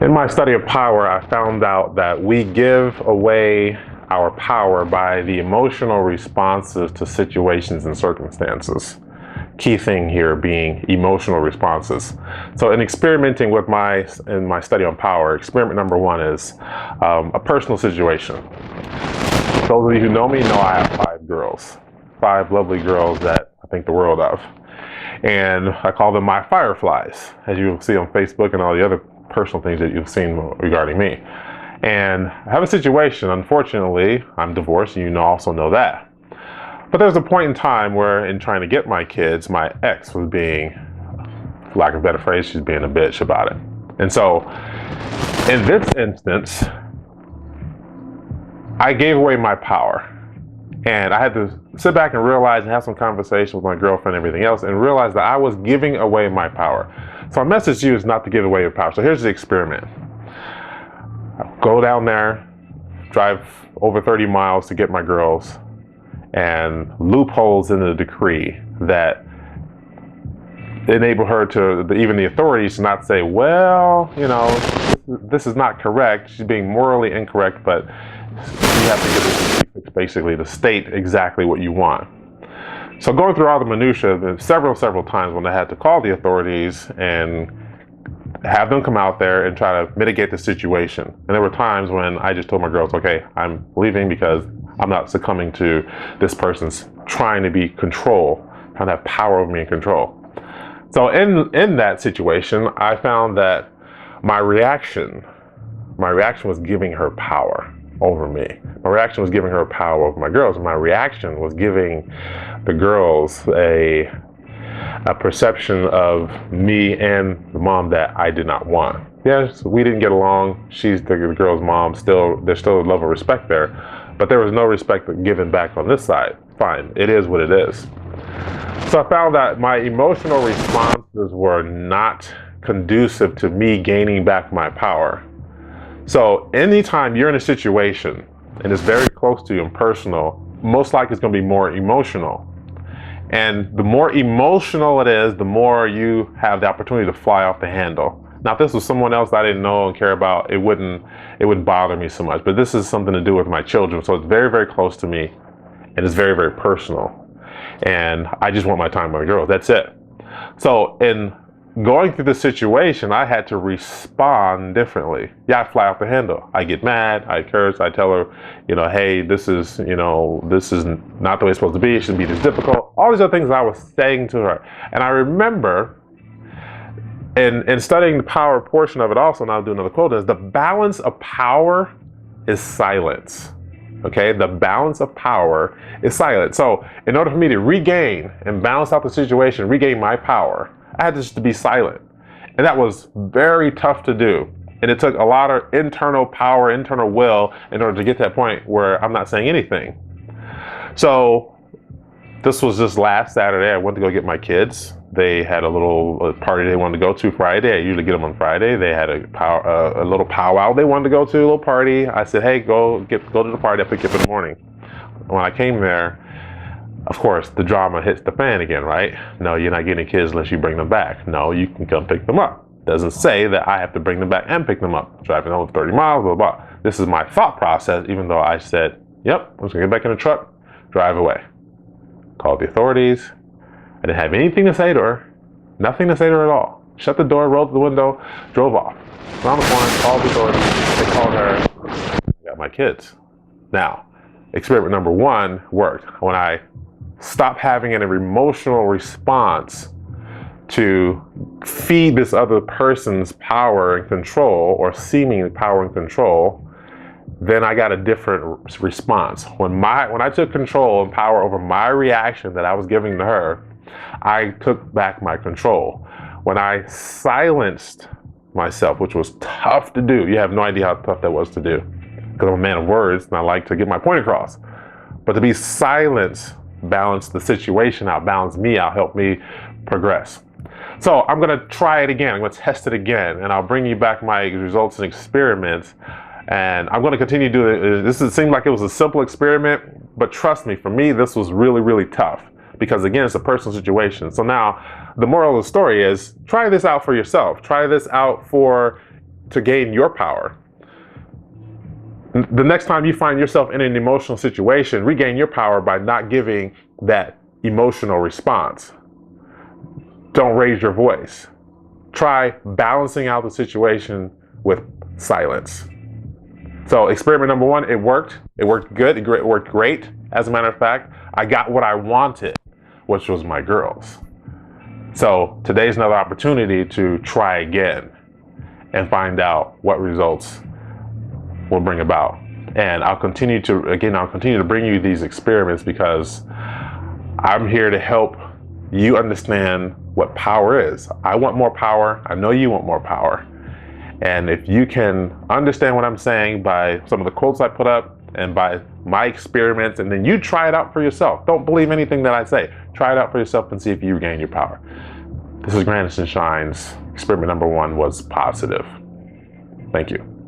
In my study of power, I found out that we give away our power by the emotional responses to situations and circumstances. Key thing here being emotional responses. So in experimenting with my study on power, experiment number one is a personal situation. Those of you who know me know I have 5 girls, 5 lovely girls that I think the world of. And I call them my fireflies, as you'll see on Facebook and all the other personal things that you've seen regarding me. And I have a situation, unfortunately, I'm divorced, and you also know that. But there's a point in time where, in trying to get my kids, my ex was being, for lack of a better phrase, she's being a bitch about it. And so, in this instance, I gave away my power. And I had to sit back and realize and have some conversation with my girlfriend and everything else and realize that I was giving away my power. So my message to you is not to give away your power. So here's the experiment. Go down there, drive over 30 miles to get my girls, and loopholes in the decree that enable her to, even the authorities, to not say, well, you know, this is not correct. She's being morally incorrect, but you have to get this basically to state exactly what you want. So going through all the minutiae, several times when I had to call the authorities and have them come out there and try to mitigate the situation. And there were times when I just told my girls, okay, I'm leaving because I'm not succumbing to this person's trying to be trying to have power over me and control. So in that situation, I found that my reaction was giving her power over me. My reaction was giving her power over my girls. My reaction was giving the girls a perception of me and the mom that I did not want. Yes, we didn't get along. She's the girl's mom. There's still a level of respect there, but there was no respect given back on this side. Fine, it is what it is. So I found that my emotional responses were not conducive to me gaining back my power. So anytime you're in a situation and it's very close to you and personal, most likely it's going to be more emotional. And the more emotional it is, the more you have the opportunity to fly off the handle. Now, if this was someone else I didn't know and care about, it wouldn't bother me so much. But this is something to do with my children, so it's very, very close to me, and it's very, very personal. And I just want my time with my girls. That's it. So in going through the situation, I had to respond differently. Yeah, I fly off the handle. I get mad, I curse, I tell her, you know, hey, this is not the way it's supposed to be. It shouldn't be this difficult. All these other things I was saying to her. And I remember in studying the power portion of it also, and I'll do another quote, is the balance of power is silence. Okay, the balance of power is silence. So in order for me to regain and balance out the situation, regain my power, I had just to be silent. And that was very tough to do. And it took a lot of internal power, internal will in order to get to that point where I'm not saying anything. So this was just last Saturday. I went to go get my kids. They had a little party they wanted to go to Friday. I usually get them on Friday. They had a little powwow they wanted to go to, a little party. I said, hey, go to the party. I'll pick you up in the morning. When I came there, of course, the drama hits the fan again, right? No, you're not getting kids unless you bring them back. No, you can come pick them up. Doesn't say that I have to bring them back and pick them up. Driving over 30 miles, blah, blah, blah. This is my thought process, even though I said, yep, I'm just gonna get back in the truck, drive away. Called the authorities. I didn't have anything to say to her. Nothing to say to her at all. Shut the door, rolled to the window, drove off. Around the corner, called the authorities. They called her. I got my kids. Now, experiment number one worked. When I stopped having an emotional response to feed this other person's power and control, or seeming power and control, then I got a different response. When I took control and power over my reaction that I was giving to her, I took back my control. When I silenced myself, which was tough to do, you have no idea how tough that was to do, because I'm a man of words and I like to get my point across. But to be silenced balanced the situation out, balance me out, help me progress. So I'm gonna try it again. I'm gonna test it again, and I'll bring you back my results and experiments. And I'm gonna continue doing it. This seemed like it was a simple experiment, but trust me, for me, this was really, really tough. Because again, it's a personal situation. So now, the moral of the story is, try this out for yourself. Try this out for to gain your power. The next time you find yourself in an emotional situation, regain your power by not giving that emotional response. Don't raise your voice. Try balancing out the situation with silence. So experiment number one, it worked. It worked good. It worked great. As a matter of fact, I got what I wanted, which was my girls. So today's another opportunity to try again and find out what results will bring about. And I'll continue to bring you these experiments because I'm here to help you understand what power is. I want more power. I know you want more power. And if you can understand what I'm saying by some of the quotes I put up and by my experiments, and then you try it out for yourself. Don't believe anything that I say. Try it out for yourself and see if you regain your power. This is Grandison Shines. Experiment number one was positive. Thank you.